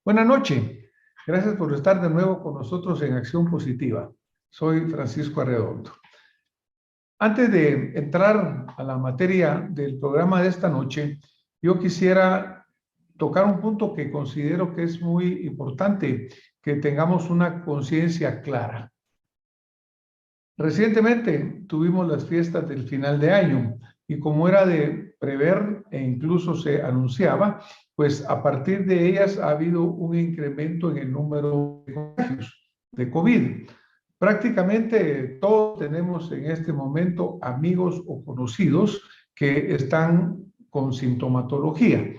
Buenas noches. Gracias por estar de nuevo con nosotros en Acción Positiva. Soy Francisco Arredondo. Antes de entrar a la materia del programa de esta noche, yo quisiera tocar un punto que considero que es muy importante, que tengamos una conciencia clara. Recientemente tuvimos las fiestas del final de año y como era de prever e incluso se anunciaba, pues a partir de ellas ha habido un incremento en el número de contagios de COVID. Prácticamente todos tenemos en este momento amigos o conocidos que están con sintomatología.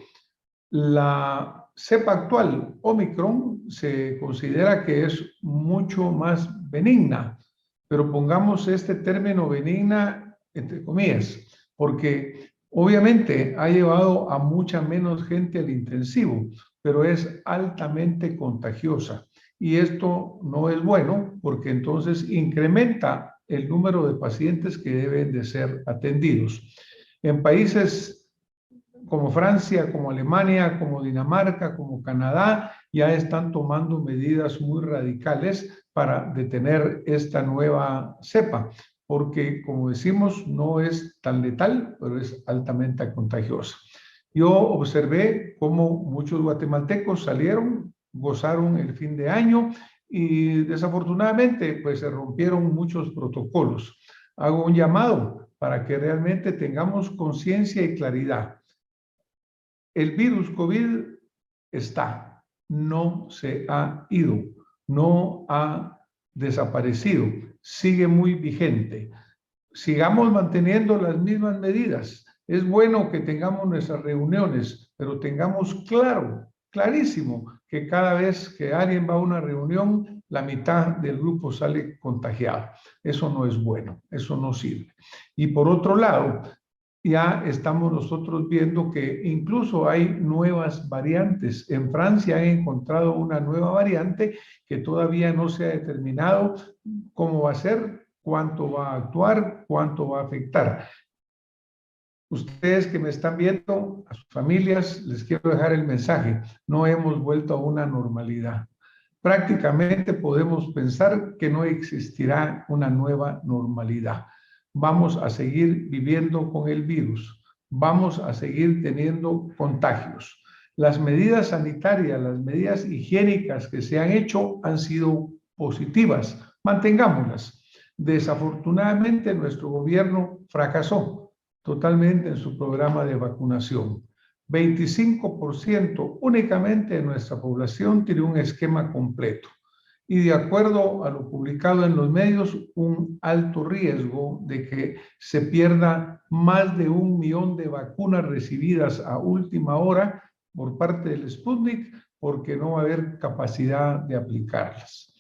La cepa actual, Omicron, se considera que es mucho más benigna, pero pongamos este término benigna entre comillas, porque obviamente ha llevado a mucha menos gente al intensivo, pero es altamente contagiosa. Y esto no es bueno porque entonces incrementa el número de pacientes que deben de ser atendidos. En países como Francia, como Alemania, como Dinamarca, como Canadá, ya están tomando medidas muy radicales para detener esta nueva cepa, porque como decimos, no es tan letal, pero es altamente contagiosa. Yo observé cómo muchos guatemaltecos salieron, gozaron el fin de año y desafortunadamente pues se rompieron muchos protocolos. Hago un llamado para que realmente tengamos conciencia y claridad. El virus COVID está, no se ha ido, no ha desaparecido, sigue muy vigente. Sigamos manteniendo las mismas medidas. Es bueno que tengamos nuestras reuniones, pero tengamos clarísimo, que cada vez que alguien va a una reunión, la mitad del grupo sale contagiado. Eso no es bueno, eso no sirve. Y por otro lado, ya estamos nosotros viendo que incluso hay nuevas variantes. En Francia han encontrado una nueva variante que todavía no se ha determinado cómo va a ser, cuánto va a actuar, cuánto va a afectar. Ustedes que me están viendo, a sus familias, les quiero dejar el mensaje. No hemos vuelto a una normalidad. Prácticamente podemos pensar que no existirá una nueva normalidad. Vamos a seguir viviendo con el virus. Vamos a seguir teniendo contagios. Las medidas sanitarias, las medidas higiénicas que se han hecho han sido positivas. Mantengámoslas. Desafortunadamente, nuestro gobierno fracasó totalmente en su programa de vacunación. 25% únicamente de nuestra población tiene un esquema completo. Y de acuerdo a lo publicado en los medios, un alto riesgo de que se pierda más de 1 millón de vacunas recibidas a última hora por parte del Sputnik, porque no va a haber capacidad de aplicarlas.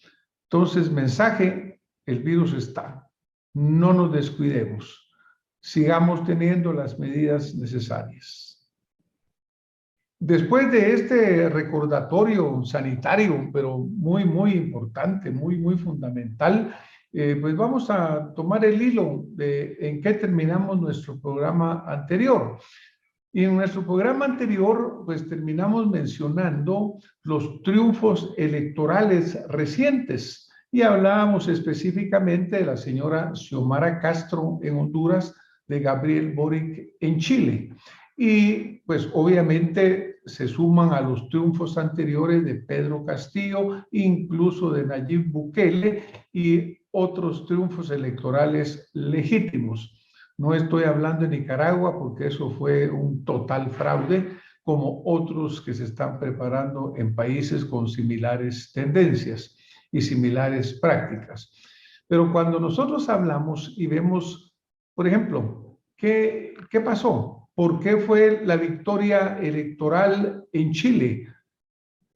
Entonces, mensaje, el virus está. No nos descuidemos. Sigamos teniendo las medidas necesarias. Después de este recordatorio sanitario, pero muy importante, muy fundamental, pues vamos a tomar el hilo de en qué terminamos nuestro programa anterior. Y en nuestro programa anterior, pues terminamos mencionando los triunfos electorales recientes y hablábamos específicamente de la señora Xiomara Castro en Honduras, de Gabriel Boric en Chile. Y pues obviamente se suman a los triunfos anteriores de Pedro Castillo, incluso de Nayib Bukele y otros triunfos electorales legítimos. No estoy hablando de Nicaragua porque eso fue un total fraude, como otros que se están preparando en países con similares tendencias y similares prácticas. Pero cuando nosotros hablamos y vemos, por ejemplo, ¿qué pasó? ¿Por qué fue la victoria electoral en Chile?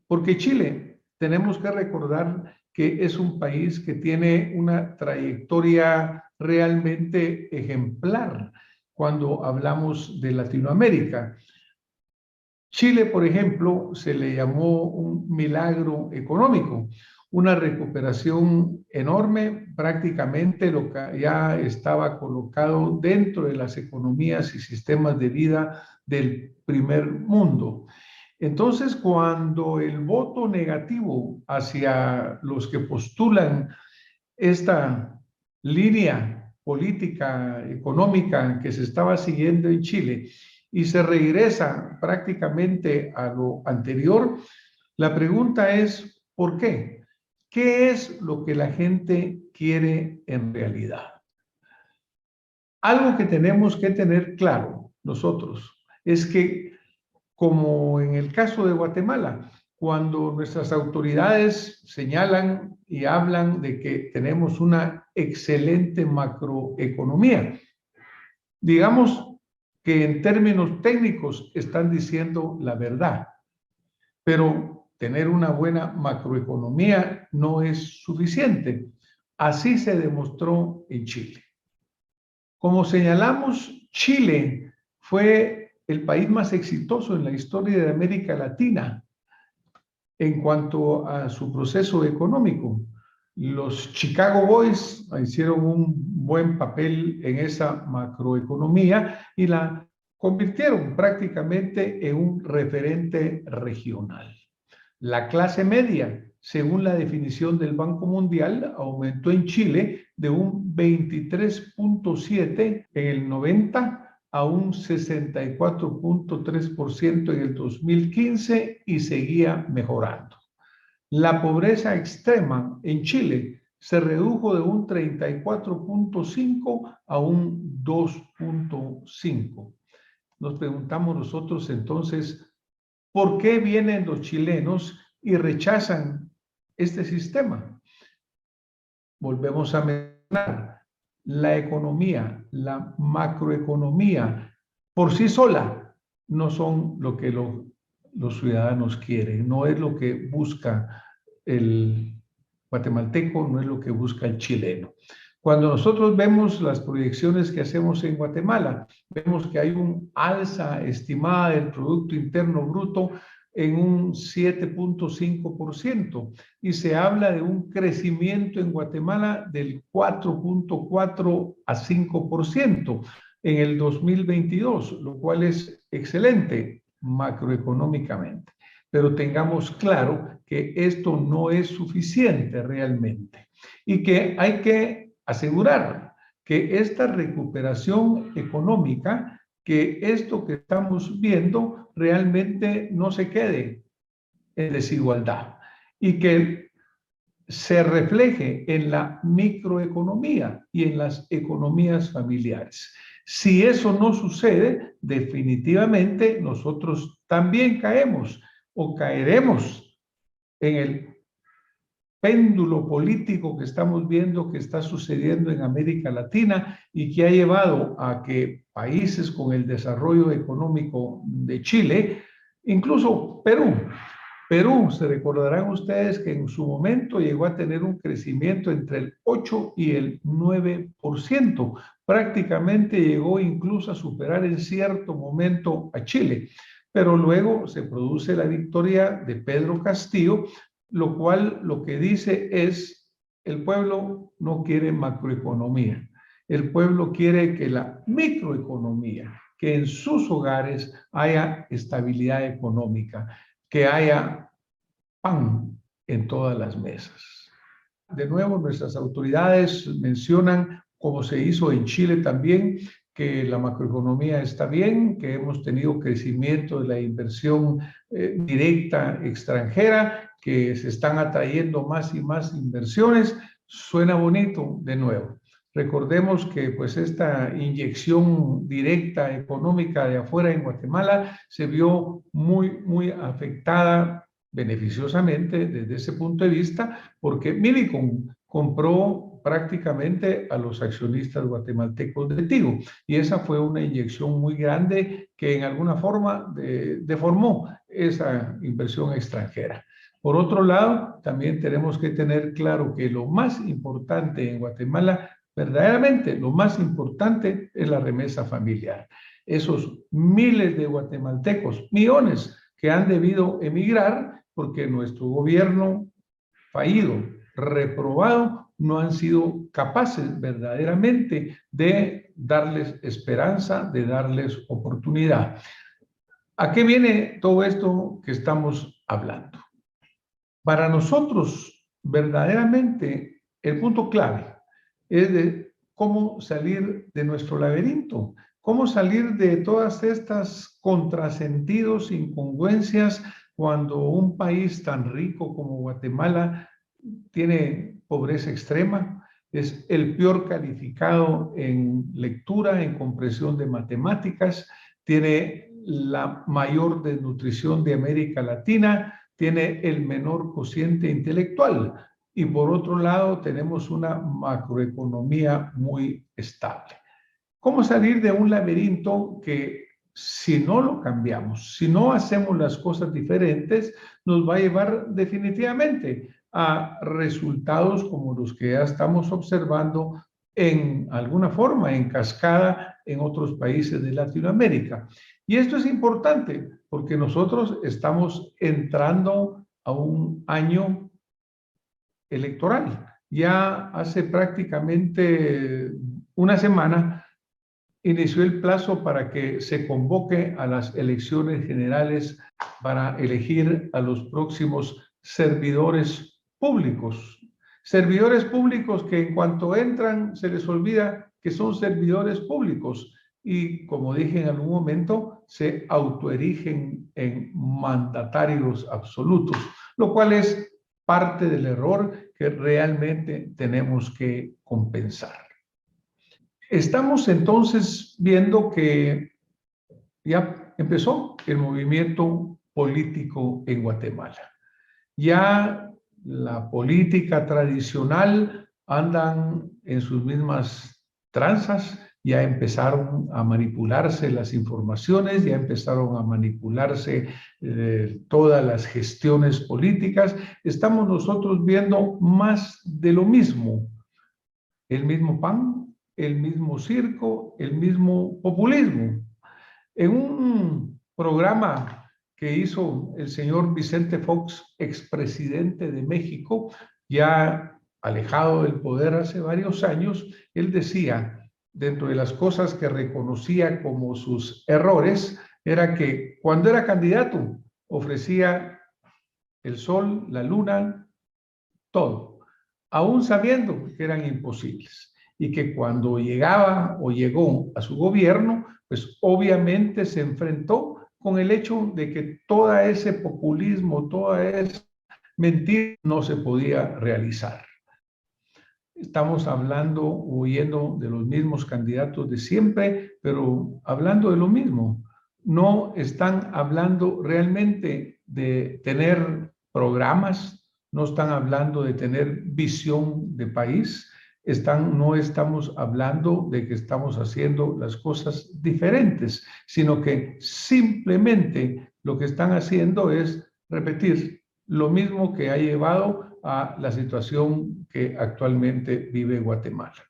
Porque Chile, tenemos que recordar que es un país que tiene una trayectoria realmente ejemplar cuando hablamos de Latinoamérica. Chile, por ejemplo, se le llamó un milagro económico, una recuperación enorme, prácticamente lo que ya estaba colocado dentro de las economías y sistemas de vida del primer mundo. Entonces, cuando el voto negativo hacia los que postulan esta línea política, económica que se estaba siguiendo en Chile y se regresa prácticamente a lo anterior, la pregunta es, ¿por qué? ¿Qué es lo que la gente quiere en realidad? Algo que tenemos que tener claro nosotros es que, como en el caso de Guatemala, cuando nuestras autoridades señalan y hablan de que tenemos una excelente macroeconomía, digamos que en términos técnicos están diciendo la verdad, pero tener una buena macroeconomía no es suficiente. Así se demostró en Chile. Como señalamos, Chile fue el país más exitoso en la historia de América Latina en cuanto a su proceso económico. Los Chicago Boys hicieron un buen papel en esa macroeconomía y la convirtieron prácticamente en un referente regional. La clase media, según la definición del Banco Mundial, aumentó en Chile de un 23.7 en el 90 a un 64.3% en el 2015 y seguía mejorando. La pobreza extrema en Chile se redujo de un 34.5 a un 2.5. Nos preguntamos nosotros entonces, ¿por qué vienen los chilenos y rechazan este sistema? Volvemos a mencionar, la economía, la macroeconomía, por sí sola, no son lo que los ciudadanos quieren, no es lo que busca el guatemalteco, no es lo que busca el chileno. Cuando nosotros vemos las proyecciones que hacemos en Guatemala, vemos que hay un alza estimada del Producto Interno Bruto en un 7.5% y se habla de un crecimiento en Guatemala del 4.4 a 5% en el 2022, lo cual es excelente macroeconómicamente. Pero tengamos claro que esto no es suficiente realmente y que hay que asegurar que esta recuperación económica, que esto que estamos viendo realmente no se quede en desigualdad y que se refleje en la microeconomía y en las economías familiares. Si eso no sucede, definitivamente nosotros también caemos o caeremos en el péndulo político que estamos viendo que está sucediendo en América Latina y que ha llevado a que países con el desarrollo económico de Chile, incluso Perú, se recordarán ustedes que en su momento llegó a tener un crecimiento entre el 8 y el 9%. Prácticamente llegó incluso a superar en cierto momento a Chile. Pero luego se produce la victoria de Pedro Castillo, lo cual lo que dice es, el pueblo no quiere macroeconomía. El pueblo quiere que la microeconomía, que en sus hogares haya estabilidad económica, que haya pan en todas las mesas. De nuevo, nuestras autoridades mencionan, como se hizo en Chile también, que la macroeconomía está bien, que hemos tenido crecimiento de la inversión directa extranjera, que se están atrayendo más y más inversiones. Suena bonito de nuevo. Recordemos que pues esta inyección directa económica de afuera en Guatemala se vio muy afectada beneficiosamente desde ese punto de vista, porque Millicom compró prácticamente a los accionistas guatemaltecos de Tigo, y esa fue una inyección muy grande que en alguna forma deformó esa inversión extranjera. Por otro lado, también tenemos que tener claro que lo más importante en Guatemala, verdaderamente lo más importante, es la remesa familiar. Esos miles de guatemaltecos, millones, que han debido emigrar porque nuestro gobierno fallido, reprobado, no han sido capaces verdaderamente de darles esperanza, de darles oportunidad. ¿A qué viene todo esto que estamos hablando? Para nosotros, verdaderamente, el punto clave es de cómo salir de nuestro laberinto, cómo salir de todas estas contrasentidos, incongruencias, cuando un país tan rico como Guatemala tiene pobreza extrema, es el peor calificado en lectura, en comprensión de matemáticas, tiene la mayor desnutrición de América Latina, tiene el menor cociente intelectual y por otro lado tenemos una macroeconomía muy estable. ¿Cómo salir de un laberinto que si no lo cambiamos, si no hacemos las cosas diferentes, nos va a llevar definitivamente a resultados como los que ya estamos observando en alguna forma, en cascada, en otros países de Latinoamérica? Y esto es importante porque nosotros estamos entrando a un año electoral. Ya hace prácticamente una semana inició el plazo para que se convoque a las elecciones generales para elegir a los próximos servidores públicos. Servidores públicos que en cuanto entran se les olvida que son servidores públicos y, como dije en algún momento, se autoerigen en mandatarios absolutos, lo cual es parte del error que realmente tenemos que compensar. Estamos entonces viendo que ya empezó el movimiento político en Guatemala. Ya la política tradicional andan en sus mismas tranzas, ya empezaron a manipularse las informaciones, ya empezaron a manipularse todas las gestiones políticas. Estamos nosotros viendo más de lo mismo, el mismo pan, el mismo circo, el mismo populismo. En un programa que hizo el señor Vicente Fox, expresidente de México, ya alejado del poder hace varios años, él decía, dentro de las cosas que reconocía como sus errores, era que cuando era candidato ofrecía el sol, la luna, todo, aún sabiendo que eran imposibles y que cuando llegaba o llegó a su gobierno, pues obviamente se enfrentó con el hecho de que todo ese populismo, toda esa mentira no se podía realizar. Estamos hablando, oyendo de los mismos candidatos de siempre, pero hablando de lo mismo. No están hablando realmente de tener programas, no están hablando de tener visión de país, no estamos hablando de que estamos haciendo las cosas diferentes, sino que simplemente lo que están haciendo es repetir lo mismo que ha llevado a la situación que actualmente vive Guatemala.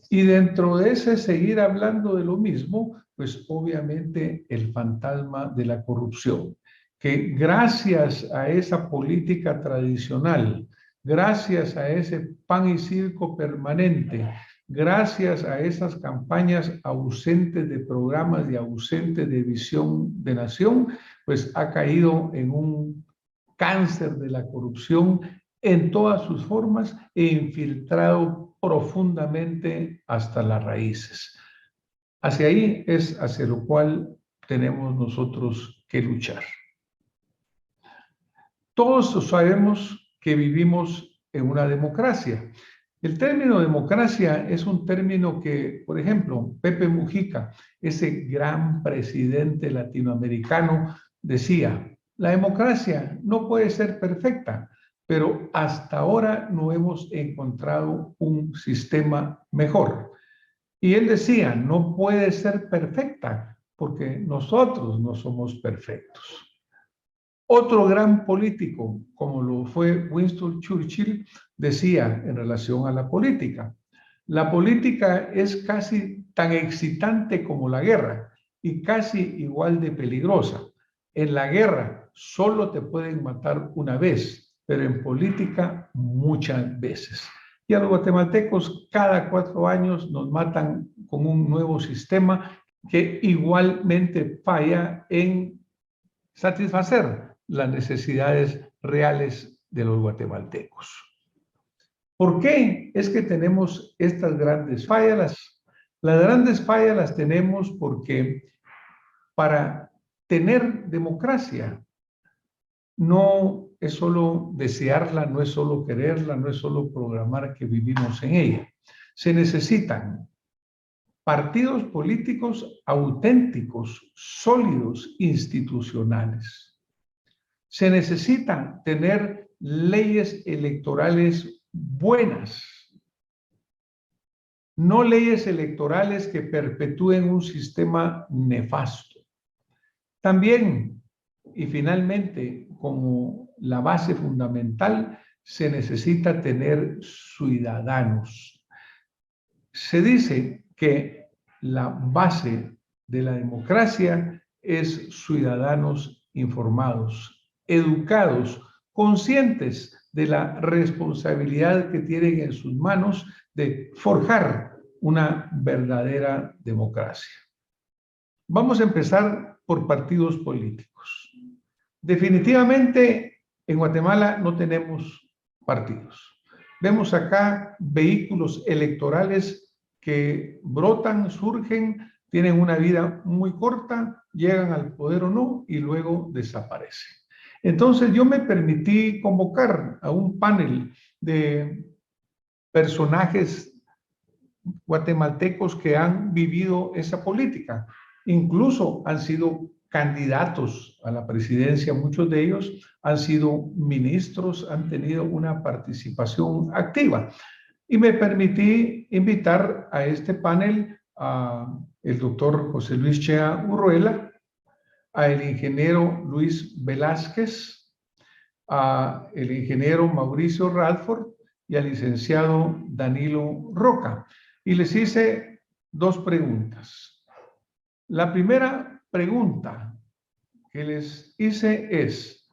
Y dentro de ese seguir hablando de lo mismo, pues obviamente el fantasma de la corrupción, que gracias a esa política tradicional, gracias a ese pan y circo permanente, gracias a esas campañas ausentes de programas y ausentes de visión de nación, pues ha caído en un cáncer de la corrupción en todas sus formas e infiltrado profundamente hasta las raíces. Hacia ahí es hacia lo cual tenemos nosotros que luchar. Todos sabemos que vivimos en una democracia. El término democracia es un término que, por ejemplo, Pepe Mujica, ese gran presidente latinoamericano, decía: la democracia no puede ser perfecta, pero hasta ahora no hemos encontrado un sistema mejor. Y él decía, no puede ser perfecta porque nosotros no somos perfectos. Otro gran político, como lo fue Winston Churchill, decía en relación a la política es casi tan excitante como la guerra y casi igual de peligrosa. En la guerra solo te pueden matar una vez, pero en política muchas veces. Y a los guatemaltecos cada 4 años nos matan con un nuevo sistema que igualmente falla en satisfacer las necesidades reales de los guatemaltecos. ¿Por qué es que tenemos estas grandes fallas? Las grandes fallas las tenemos porque para tener democracia no es solo desearla, no es solo quererla, no es solo programar que vivimos en ella. Se necesitan partidos políticos auténticos, sólidos, institucionales. Se necesitan tener leyes electorales buenas, no leyes electorales que perpetúen un sistema nefasto. También, y finalmente, como la base fundamental, se necesita tener ciudadanos. Se dice que la base de la democracia es ciudadanos informados, educados, conscientes de la responsabilidad que tienen en sus manos de forjar una verdadera democracia. Vamos a empezar por partidos políticos. Definitivamente en Guatemala no tenemos partidos. Vemos acá vehículos electorales que brotan, surgen, tienen una vida muy corta, llegan al poder o no y luego desaparecen. Entonces yo me permití convocar a un panel de personajes guatemaltecos que han vivido esa política. Incluso han sido candidatos a la presidencia, muchos de ellos han sido ministros, han tenido una participación activa. Y me permití invitar a este panel a el doctor José Luis Chea Urruela, al ingeniero Luis Velázquez, al ingeniero Mauricio Radford y al licenciado Danilo Roca. Y les hice dos preguntas. La primera pregunta que les hice es: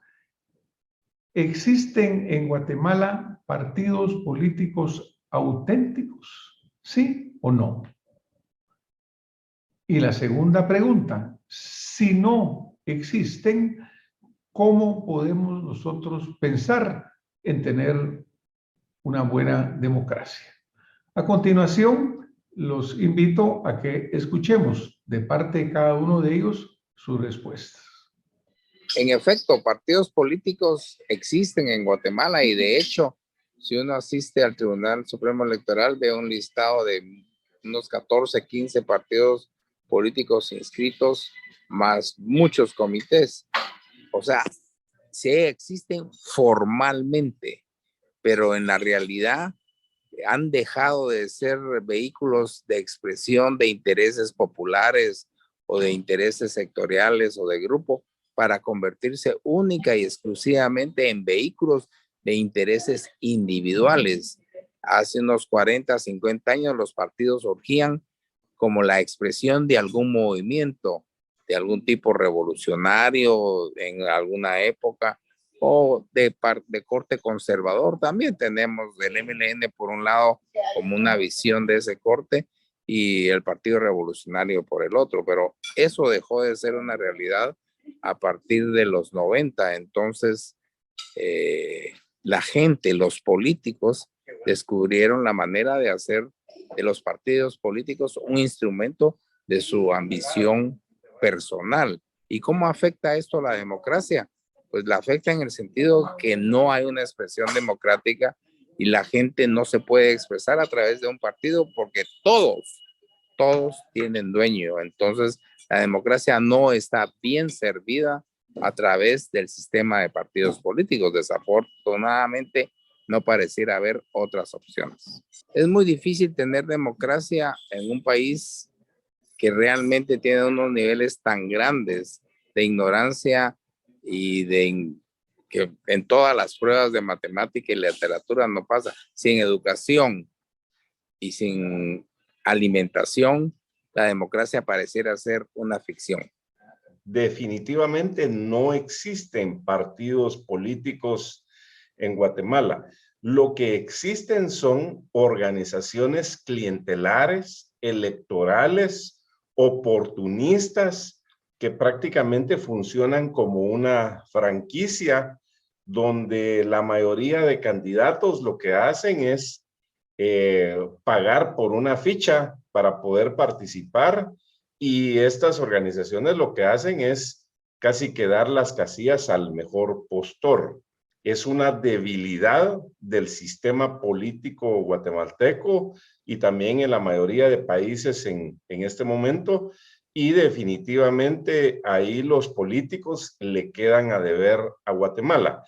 ¿existen en Guatemala partidos políticos auténticos? ¿Sí o no? Y la segunda pregunta: si no existen, ¿cómo podemos nosotros pensar en tener una buena democracia? A continuación, los invito a que escuchemos de parte de cada uno de ellos sus respuestas. En efecto, partidos políticos existen en Guatemala y de hecho, si uno asiste al Tribunal Supremo Electoral, ve un listado de unos 14, 15 partidos políticos inscritos, más muchos comités. O sea, sí existen formalmente, pero en la realidad han dejado de ser vehículos de expresión de intereses populares o de intereses sectoriales o de grupo para convertirse única y exclusivamente en vehículos de intereses individuales. Hace unos 40, 50 años los partidos surgían como la expresión de algún movimiento, de algún tipo revolucionario en alguna época, o de corte conservador. También tenemos el MLN por un lado como una visión de ese corte y el Partido Revolucionario por el otro, pero eso dejó de ser una realidad a partir de los 90. Entonces la gente, los políticos descubrieron la manera de hacer de los partidos políticos un instrumento de su ambición personal. ¿Y cómo afecta esto a la democracia? Pues la afecta en el sentido que no hay una expresión democrática y la gente no se puede expresar a través de un partido porque todos tienen dueño. Entonces, la democracia no está bien servida a través del sistema de partidos políticos. Desafortunadamente, no pareciera haber otras opciones. Es muy difícil tener democracia en un país que realmente tiene unos niveles tan grandes de ignorancia y que en todas las pruebas de matemática y literatura no pasa. Sin educación y sin alimentación, la democracia pareciera ser una ficción. Definitivamente no existen partidos políticos en Guatemala. Lo que existen son organizaciones clientelares, electorales, oportunistas, que prácticamente funcionan como una franquicia donde la mayoría de candidatos lo que hacen es pagar por una ficha para poder participar, y estas organizaciones lo que hacen es casi que dar las casillas al mejor postor. Es una debilidad del sistema político guatemalteco y también en la mayoría de países en este momento, y definitivamente ahí los políticos le quedan a deber a Guatemala.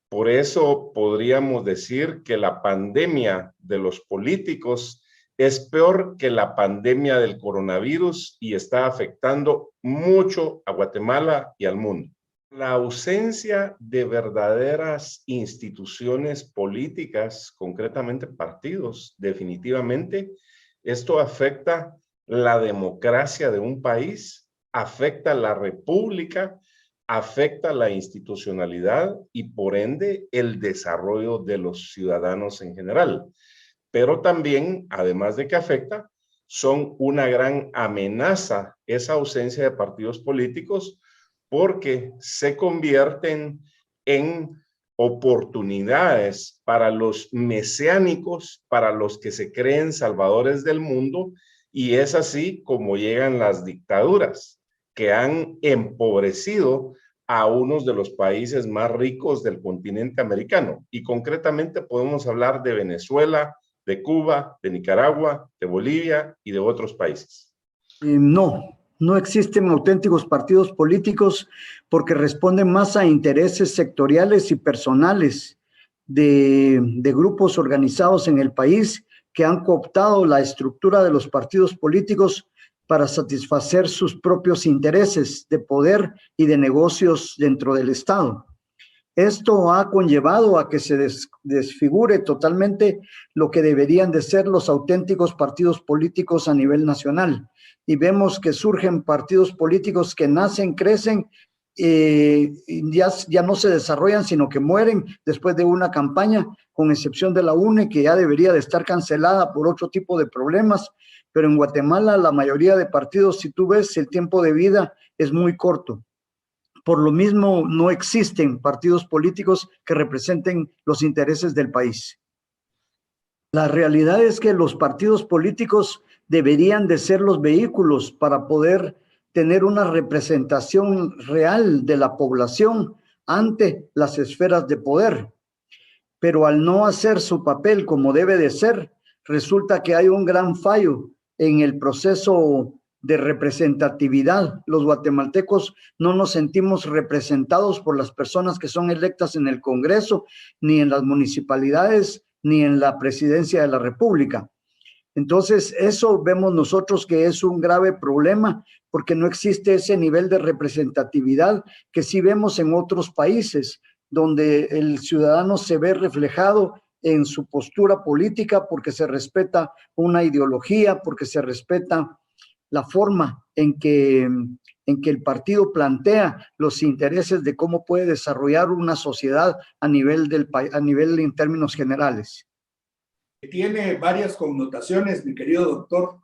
Por eso podríamos decir que la pandemia de los políticos es peor que la pandemia del coronavirus y está afectando mucho a Guatemala y al mundo. La ausencia de verdaderas instituciones políticas, concretamente partidos, definitivamente, esto afecta la democracia de un país, afecta la república, afecta la institucionalidad y por ende el desarrollo de los ciudadanos en general. Pero también, además de que afecta, son una gran amenaza esa ausencia de partidos políticos, porque se convierten en oportunidades para los mesiánicos, para los que se creen salvadores del mundo, y es así como llegan las dictaduras, que han empobrecido a unos de los países más ricos del continente americano. Y concretamente podemos hablar de Venezuela, de Cuba, de Nicaragua, de Bolivia y de otros países. No existen auténticos partidos políticos porque responden más a intereses sectoriales y personales de grupos organizados en el país que han cooptado la estructura de los partidos políticos para satisfacer sus propios intereses de poder y de negocios dentro del Estado. Esto ha conllevado a que se desfigure totalmente lo que deberían de ser los auténticos partidos políticos a nivel nacional. Y vemos que surgen partidos políticos que nacen, crecen, ya no se desarrollan, sino que mueren después de una campaña, con excepción de la UNE, que ya debería de estar cancelada por otro tipo de problemas. Pero en Guatemala la mayoría de partidos, si tú ves, el tiempo de vida es muy corto. Por lo mismo, no existen partidos políticos que representen los intereses del país. La realidad es que los partidos políticos deberían de ser los vehículos para poder tener una representación real de la población ante las esferas de poder. Pero al no hacer su papel como debe de ser, resulta que hay un gran fallo en el proceso de representatividad. Los guatemaltecos no nos sentimos representados por las personas que son electas en el Congreso, ni en las municipalidades, ni en la presidencia de la República. Entonces, eso vemos nosotros que es un grave problema, porque no existe ese nivel de representatividad que sí vemos en otros países, donde el ciudadano se ve reflejado en su postura política porque se respeta una ideología, porque se respeta la forma en que el partido plantea los intereses de cómo puede desarrollar una sociedad a nivel en términos generales. Tiene varias connotaciones, mi querido doctor,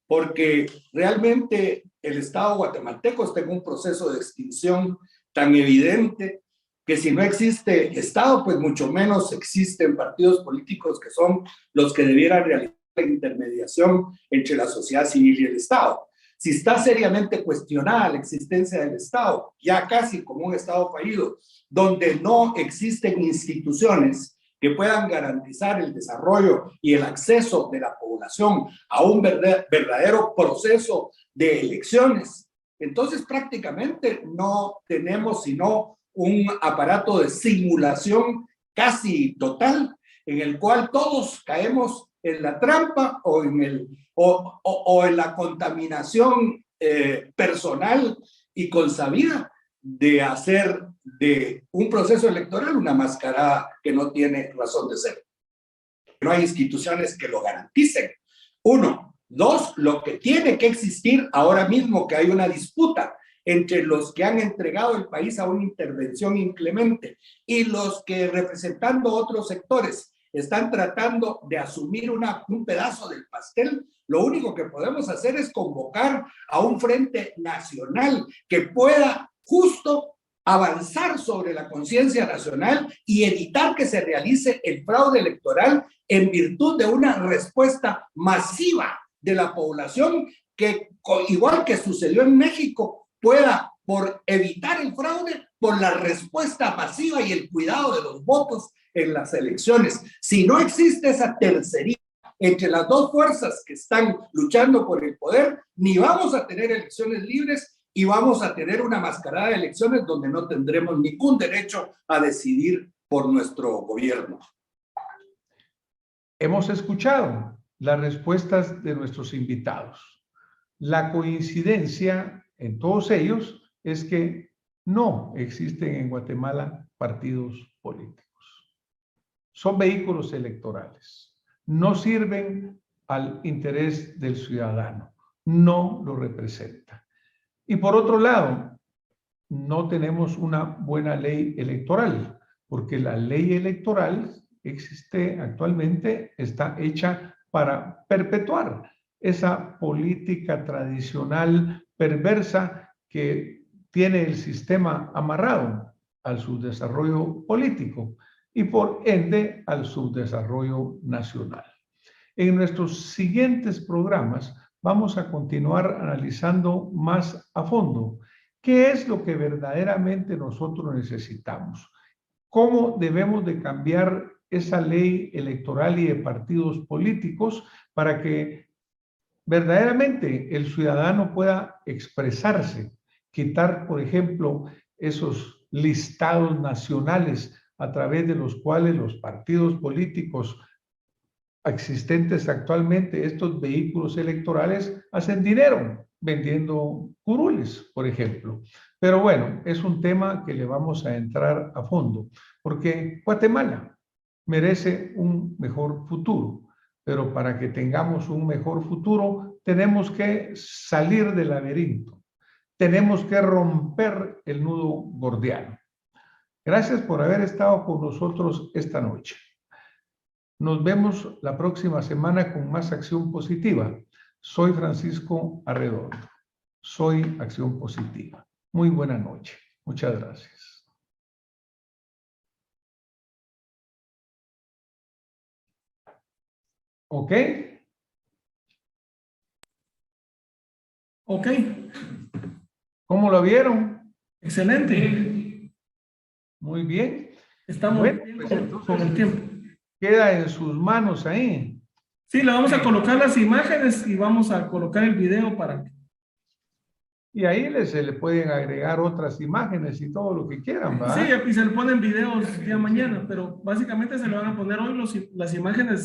porque realmente el Estado guatemalteco está en un proceso de extinción tan evidente que si no existe Estado, pues mucho menos existen partidos políticos que son los que debieran realizar la intermediación entre la sociedad civil y el Estado. Si está seriamente cuestionada la existencia del Estado, ya casi como un Estado fallido, donde no existen instituciones que puedan garantizar el desarrollo y el acceso de la población a un verdadero proceso de elecciones, entonces prácticamente no tenemos sino un aparato de simulación casi total en el cual todos caemos en la trampa o en la contaminación personal y consabida de hacer de un proceso electoral una mascarada que no tiene razón de ser. No hay instituciones que lo garanticen. Uno. Dos, lo que tiene que existir ahora mismo, que hay una disputa entre los que han entregado el país a una intervención inclemente y los que, representando otros sectores, están tratando de asumir un pedazo del pastel. Lo único que podemos hacer es convocar a un frente nacional que pueda justo avanzar sobre la conciencia nacional y evitar que se realice el fraude electoral en virtud de una respuesta masiva de la población que, igual que sucedió en México, pueda, por evitar el fraude, por la respuesta masiva y el cuidado de los votos en las elecciones. Si no existe esa tercería entre las dos fuerzas que están luchando por el poder, ni vamos a tener elecciones libres y vamos a tener una mascarada de elecciones donde no tendremos ningún derecho a decidir por nuestro gobierno. Hemos escuchado las respuestas de nuestros invitados. La coincidencia en todos ellos es que no existen en Guatemala partidos políticos. Son vehículos electorales. No sirven al interés del ciudadano. No lo representan. Y por otro lado, no tenemos una buena ley electoral, porque la ley electoral existe actualmente, está hecha para perpetuar esa política tradicional perversa que tiene el sistema amarrado al subdesarrollo político y por ende al subdesarrollo nacional. En nuestros siguientes programas vamos a continuar analizando más a fondo qué es lo que verdaderamente nosotros necesitamos, cómo debemos de cambiar esa ley electoral y de partidos políticos para que verdaderamente el ciudadano pueda expresarse, quitar, por ejemplo, esos listados nacionales a través de los cuales los partidos políticos existentes actualmente, estos vehículos electorales, hacen dinero vendiendo curules, por ejemplo. Pero bueno, es un tema que le vamos a entrar a fondo, porque Guatemala merece un mejor futuro, pero para que tengamos un mejor futuro tenemos que salir del laberinto, tenemos que romper el nudo gordiano. Gracias por haber estado con nosotros esta noche. Nos vemos la próxima semana con más Acción Positiva. Soy Francisco Arredondo. Soy Acción Positiva. Muy buena noche. Muchas gracias. ¿Ok? Ok. ¿Cómo lo vieron? Excelente. Muy bien. Estamos Bueno, bien pues con el tiempo. Queda en sus manos ahí. Sí, le vamos a colocar las imágenes y vamos a colocar el video para que... Y ahí se le pueden agregar otras imágenes y todo lo que quieran, ¿va? Sí, y se le ponen videos día mañana, pero básicamente se le van a poner hoy las imágenes